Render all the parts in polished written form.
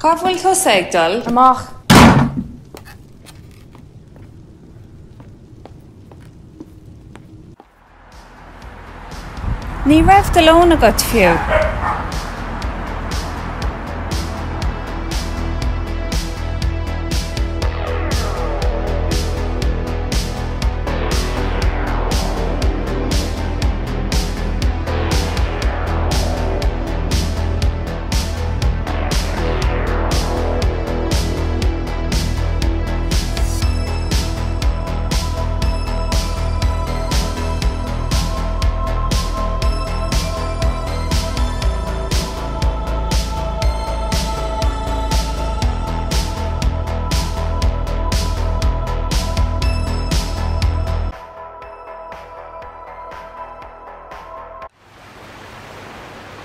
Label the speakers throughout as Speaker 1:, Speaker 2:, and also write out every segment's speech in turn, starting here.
Speaker 1: Cá bhfuil tosaigh dul?
Speaker 2: Amach.
Speaker 1: Ní raibh do lón agat fiú.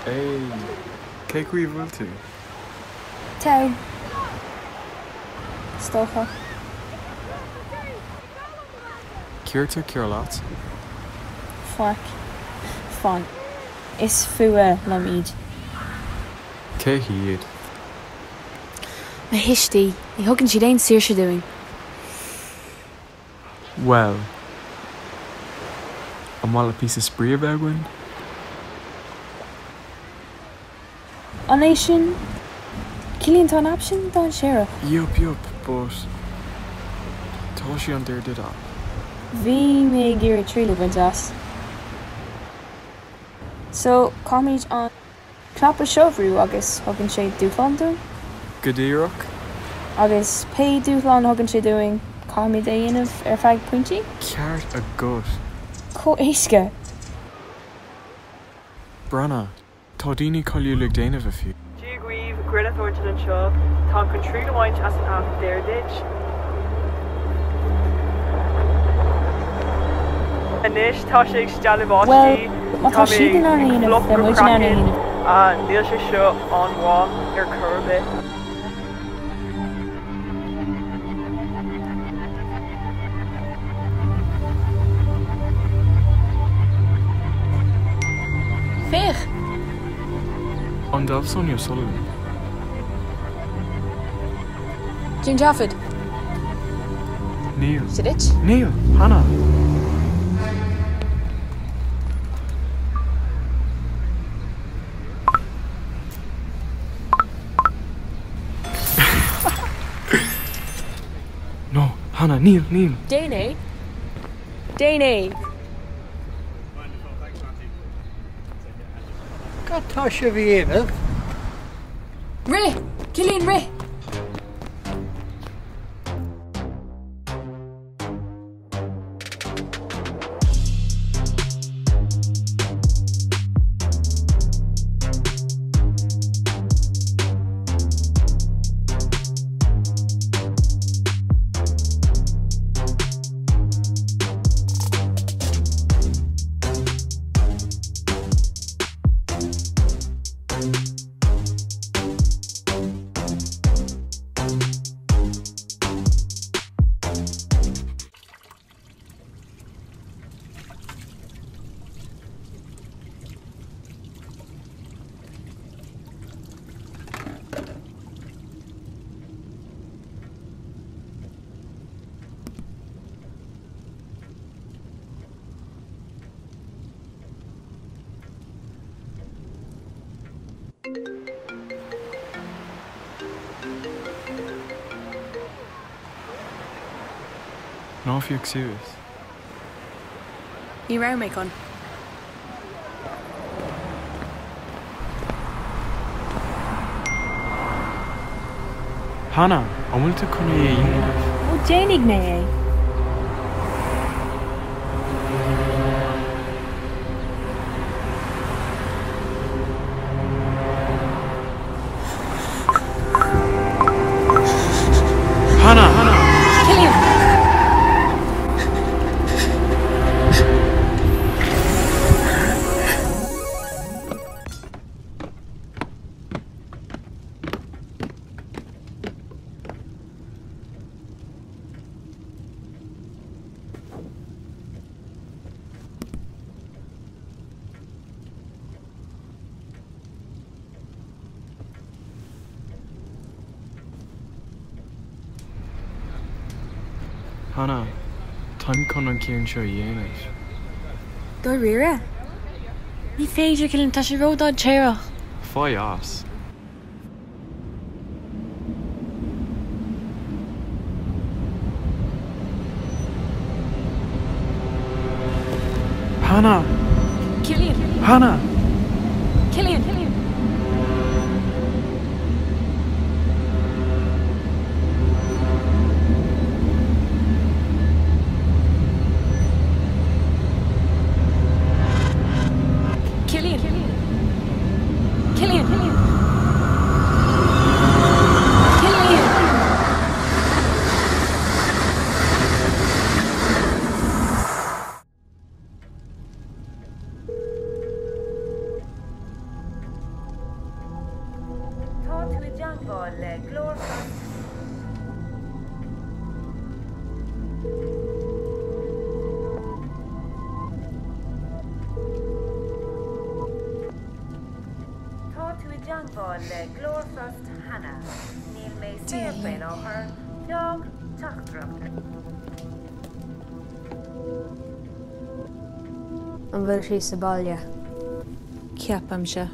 Speaker 3: Hey, cé chuí bhfuil tú?
Speaker 2: Tau. Stocha.
Speaker 3: Cúirte cúir leat?
Speaker 2: Fuck. Fun. Is fua lom iad.
Speaker 3: Cé hiad?
Speaker 2: Na hishtí. I thugann siad aon saoirse doing.
Speaker 3: Well, an bhfuil a pí of sproi a bheith againn?
Speaker 2: An é sin cilíonn tá an option dá an séireach.
Speaker 3: Yup, but tá sí an deir dá.
Speaker 2: Bhí mé gur tríal bhaint as. So, comid an clap a seomhrú agus thugann sé dúshláin doing.
Speaker 3: Go díreach?
Speaker 2: Agus pe dúshláin thugann sé doing comid é dhéanamh ar feadh pointí.
Speaker 3: Ceart a gut.
Speaker 2: Có éisce.
Speaker 3: Brana, tá daoine coiliúlaigh déanamh a fiú.
Speaker 4: Díagóir grinne orte an seo, tá chun trí amhaint as an am déirdeid. Anis tá sé stealibátí,
Speaker 2: má tá siad in an dhéanamh le muid an dhéanamh.
Speaker 4: a níl sé seo an bhá ar curbe.
Speaker 2: Fích.
Speaker 3: An dal Sonia Sullivan.
Speaker 2: Jim Jafford.
Speaker 3: Neil.
Speaker 2: Is it?
Speaker 3: Neil, Hannah. No, Hannah, Neil.
Speaker 2: Déine. Déine.
Speaker 5: Tá sé bhíanamh.
Speaker 2: Ri. Cilíonn ri.
Speaker 3: No fiúg suas.
Speaker 2: Ní ra mé con.
Speaker 3: Hannah, an bhfuil tú chuna é dhéanamh?
Speaker 2: Ó déananig mé é.
Speaker 3: Hannah!
Speaker 2: Cilíonn.
Speaker 3: Hannah, time con an cíann seo dhéanamh.
Speaker 6: Do rire? Ní féidir cinn tá sé ródáid téireach.
Speaker 3: Faoi as. Hannah!
Speaker 6: Cillian!
Speaker 3: Hannah!
Speaker 6: Cillian! Cillian! Cillian! Cillian!
Speaker 7: An bhfuil sí sa baile.
Speaker 1: Ceapam se.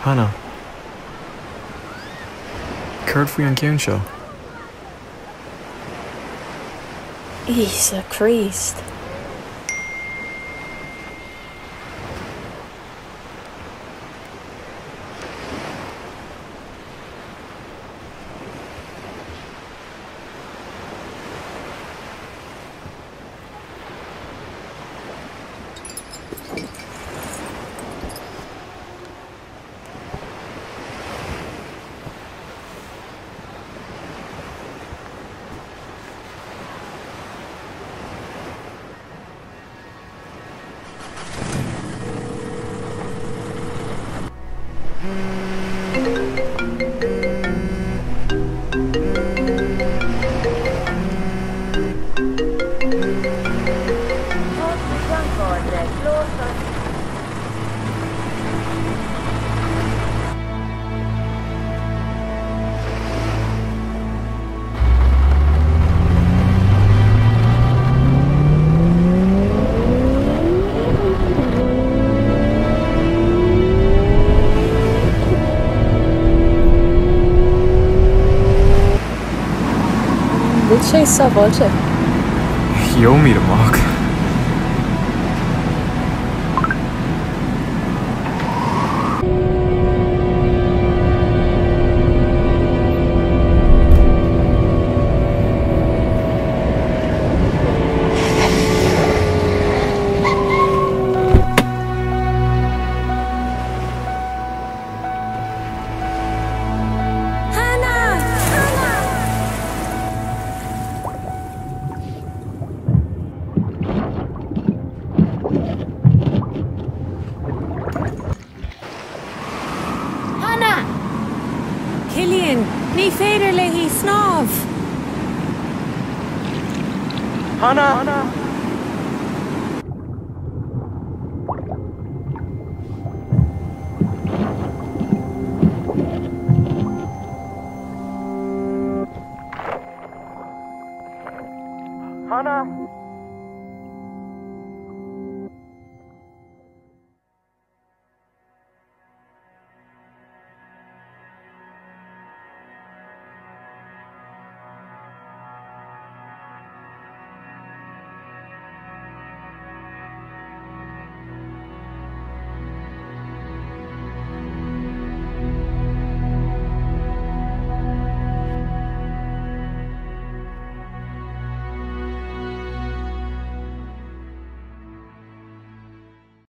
Speaker 3: Hannah. Cúirt faoi an cíann seo.
Speaker 2: Isa Christ. Bhfuil sé sa bhailte.
Speaker 3: Sheomíad amach.
Speaker 1: Cillian, ní féidir le hí snámh.
Speaker 3: Hannah! Hannah!